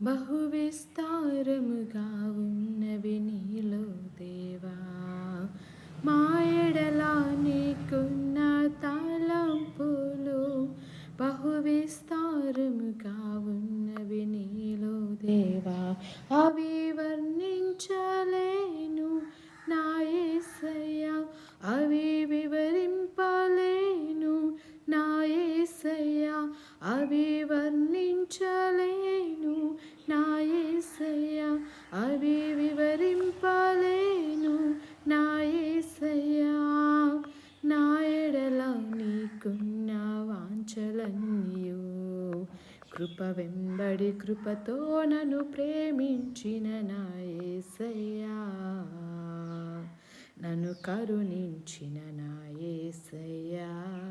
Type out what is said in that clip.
బహువిస్తారముగా ఉన్నవి నీలో దేవా, మా ఎడల నీకున్న తలంపులు బహువిస్తారముగా ఉన్నవి నీలో దేవా, అవి వర్ణించలేను నా యేసయ్యా, అవి వివరింపలేను నా యేసయ్యా, అవి వర్ణించలేను నా యేసయ్యా, అవి వివరింపలేను నా యేసయ్యా. నా ఎడల నీకున్న వాంఛలన్నీయు కృప వెంబడి కృపతో నన్ను ప్రేమించిన నా యేసయ్యా, నన్ను కరుణించిన నా యేసయ్యా.